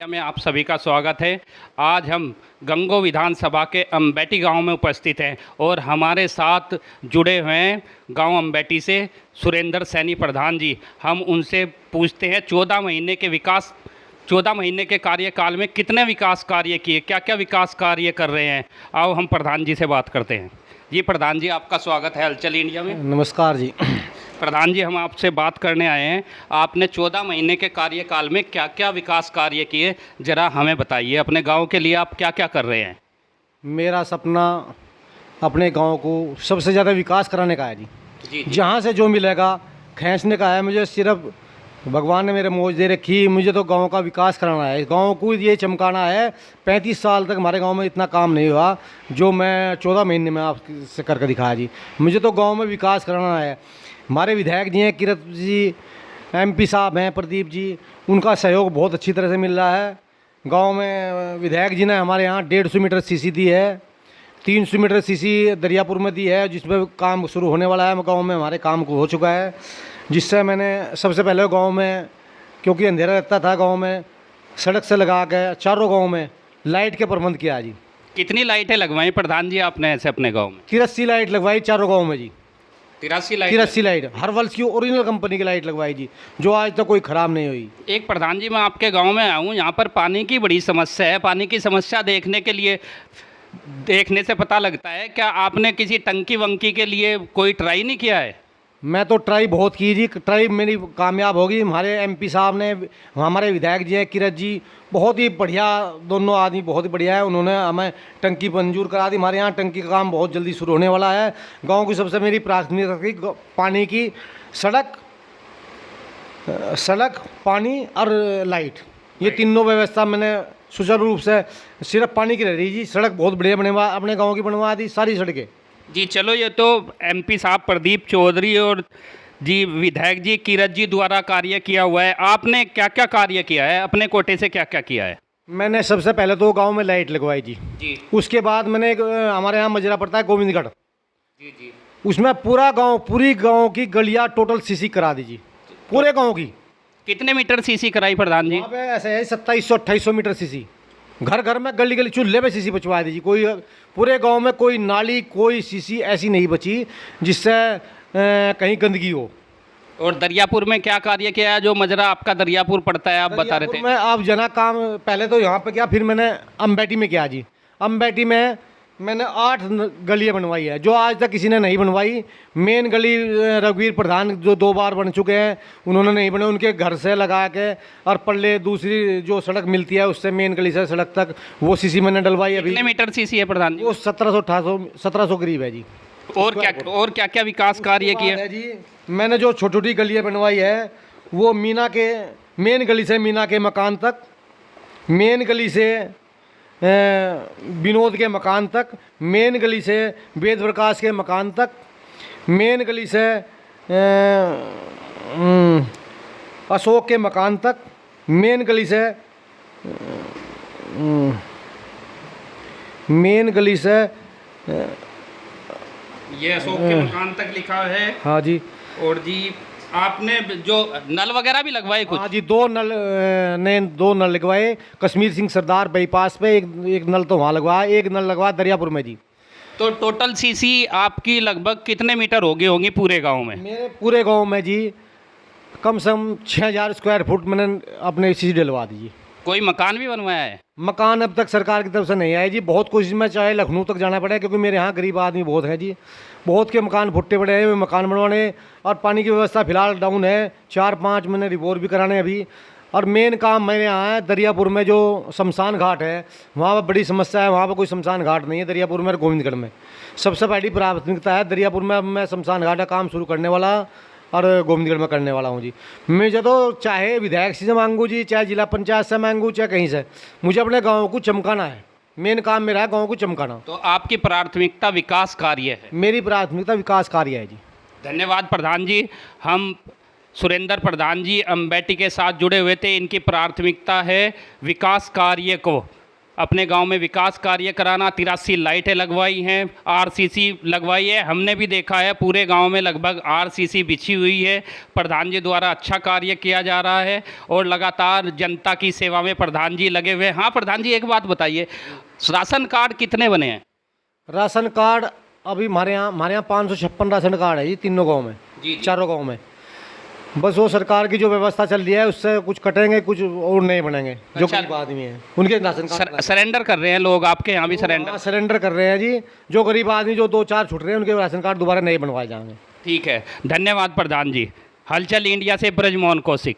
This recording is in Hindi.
में आप सभी का स्वागत है। आज हम गंगो विधानसभा के अम्बेटी गांव में उपस्थित हैं और हमारे साथ जुड़े हुए हैं गांव अम्बेटी से सुरेंद्र सैनी प्रधान जी। हम उनसे पूछते हैं 14 महीने के कार्यकाल में कितने विकास कार्य किए, क्या क्या विकास कार्य कर रहे हैं। आओ हम प्रधान जी से बात करते हैं। जी प्रधान जी, आपका स्वागत है हलचल इंडिया में। नमस्कार जी। प्रधान जी, हम आपसे बात करने आए हैं, आपने 14 महीने के कार्यकाल में क्या क्या विकास कार्य किए, ज़रा हमें बताइए। अपने गांव के लिए आप क्या क्या कर रहे हैं? मेरा सपना अपने गांव को सबसे ज़्यादा विकास कराने का है जी। जी। जहाँ से जो मिलेगा खींचने का है। मुझे सिर्फ भगवान ने मेरे मौज दे रखी, मुझे तो गांव का विकास कराना है, गांव को ये चमकाना है। 35 साल तक हमारे गांव में इतना काम नहीं हुआ जो मैं 14 महीने में आपसे करके दिखाया जी। मुझे तो गांव में विकास कराना है। हमारे विधायक जी हैं किरत जी, MP साहब हैं प्रदीप जी, उनका सहयोग बहुत अच्छी तरह से मिल रहा है। गांव में विधायक जी ने हमारे यहाँ 150 मीटर सीसी दी है, 300 मीटर सीसी दरियापुर में दी है, जिसमें काम शुरू होने वाला है। गांव में हमारे काम को हो चुका है, जिससे मैंने सबसे पहले गांव में, क्योंकि अंधेरा रहता था गांव में, सड़क से लगा के चारों गांव में लाइट के प्रबंध किया जी। कितनी लाइटें लगवाई प्रधान जी आपने ऐसे अपने गाँव में? 83 लाइट लगवाई चारों गाँव में जी। 83 लाइट हर वर्ष की ओरिजिनल कंपनी की लाइट लगवाई जी, जो आज तक कोई ख़राब नहीं हुई। एक प्रधान जी, मैं आपके गांव में आया हूँ, यहाँ पर पानी की बड़ी समस्या है। पानी की समस्या देखने से पता लगता है, क्या आपने किसी टंकी वंकी के लिए कोई ट्राई नहीं किया है? मैं तो ट्राई बहुत की जी, ट्राई मेरी कामयाब होगी। हमारे MP साहब ने, हमारे विधायक जी हैं किरत जी, बहुत ही बढ़िया, दोनों आदमी बहुत ही बढ़िया है। उन्होंने हमें टंकी मंजूर करा दी। हमारे यहाँ टंकी का काम बहुत जल्दी शुरू होने वाला है। गांव की सबसे मेरी प्राथमिकता थी पानी की, सड़क, पानी और लाइट, ये तीनों व्यवस्था मैंने सुचारू रूप से, सिर्फ पानी की रह रही जी। सड़क बहुत बढ़िया बनवा, अपने गाँव की बनवा दी सारी सड़कें जी। चलो, ये तो MP साहब प्रदीप चौधरी और जी विधायक जी किरत जी द्वारा कार्य किया हुआ है। आपने क्या क्या कार्य किया है, अपने कोटे से क्या क्या किया है? मैंने सबसे पहले तो गांव में लाइट लगवाई जी। उसके बाद मैंने हमारे यहाँ मजरा पड़ता है गोविंदगढ़ जी, उसमें पूरी गांव की गलियाँ टोटल सीसी करा दी जी, पूरे गांव की। कितने मीटर सीसी कराई प्रधान जी? वहाँ पे ऐसे है 2700-2800 मीटर सीसी, घर घर में गली गली चूल्हे पे सीसी बचवा दी जी। कोई पूरे गांव में कोई नाली, कोई सीसी ऐसी नहीं बची जिससे कहीं गंदगी हो। और दरियापुर में क्या कार्य किया है? जो मजरा आपका दरियापुर पड़ता है, आप बता रहे थे। मैं अब जना काम पहले तो यहाँ पे किया, फिर मैंने अम्बेटी में किया जी। अम्बेटी में मैंने 8 गलियाँ बनवाई है, जो आज तक किसी ने नहीं बनवाई। मेन गली रघुवीर प्रधान जो 2 बार बन चुके हैं, उन्होंने नहीं बने, उनके घर से लगा के और पल्ले दूसरी जो सड़क मिलती है उससे मेन गली से सड़क तक वो सीसी मैंने डलवाई। अभी कितने मीटर सीसी है प्रधान जी? वो 1700 करीब है जी। और क्या क्या विकास कार्य किए है जी? मैंने जो छोटी छोटी गलियाँ बनवाई है, वो मेन गली से मीना के मकान तक, मेन गली से विनोद के मकान तक, मेन गली से वेद प्रकाश के मकान तक, मेन गली से अशोक के मकान तक, मेन गली से ये अशोक के मकान तक लिखा है। हाँ जी। और जी आपने जो नल वगैरह भी लगवाए कुछ? हाँ जी, 2 नल लगवाए। कश्मीर सिंह सरदार बाईपास पे एक नल तो वहाँ लगवाया, एक नल लगवाया दरियापुर में जी। तो टोटल सीसी आपकी लगभग कितने मीटर होगी पूरे गांव में? मेरे पूरे गांव में जी कम से कम 6000 स्क्वायर फुट मैंने अपने सीसी डलवा दी जी। कोई मकान भी बनवाया है? मकान अब तक सरकार की तरफ से नहीं आया जी। बहुत कोशिश में, चाहे लखनऊ तक जाना पड़े, क्योंकि मेरे यहाँ गरीब आदमी बहुत है जी। बहुत के मकान फुट्टे पड़े हैं मकान बनवाने। और पानी की व्यवस्था फिलहाल डाउन है, 4-5 मैंने रिपोर्ट भी कराने अभी। और मेन काम मेरे यहाँ है दरियापुर में, जो शमशान घाट है, वहाँ पर बड़ी समस्या है। वहाँ पर कोई शमशान घाट नहीं है दरियापुर में और गोविंदगढ़ में। सबसे पहली प्राथमिकता है दरियापुर में। अब मैं शमशान घाट का काम शुरू करने वाला और गोविंदगढ़ में करने वाला हूँ जी। मुझे तो चाहे विधायक से मांगू जी, चाहे जिला पंचायत से मांगू, चाहे कहीं से, मुझे अपने गाँव को चमकाना है। मेन काम मेरा है गाँव को चमकाना। तो आपकी प्राथमिकता विकास कार्य है? मेरी प्राथमिकता विकास कार्य है जी। धन्यवाद प्रधान जी। हम सुरेंद्र प्रधान जी अम्बेटी के साथ जुड़े हुए थे। इनकी प्राथमिकता है विकास कार्य को अपने गांव में विकास कार्य कराना, 83 लाइटें लगवाई हैं, आरसीसी लगवाई है। हमने भी देखा है पूरे गांव में लगभग आरसीसी बिछी हुई है। प्रधान जी द्वारा अच्छा कार्य किया जा रहा है और लगातार जनता की सेवा में प्रधान जी लगे हुए हैं। हाँ प्रधान जी, एक बात बताइए, राशन कार्ड कितने बने हैं? राशन कार्ड अभी हमारे यहाँ 556 राशन कार्ड है जी, तीनों गांव में, जी। चारों गांव में। बस वो सरकार की जो व्यवस्था चल रही है उससे कुछ कटेंगे, कुछ और नहीं बनेंगे। जो अच्छा। गरीब आदमी हैं उनके राशन कार्ड सरेंडर कर रहे हैं लोग, आपके यहाँ भी सरेंडर? हाँ, सरेंडर कर रहे हैं जी। जो गरीब आदमी जो 2-4 छूट रहे हैं उनके राशन कार्ड दोबारा नहीं बनवाए जाएंगे। ठीक है, धन्यवाद प्रधान जी। हलचल इंडिया से ब्रजमोहन कौशिक।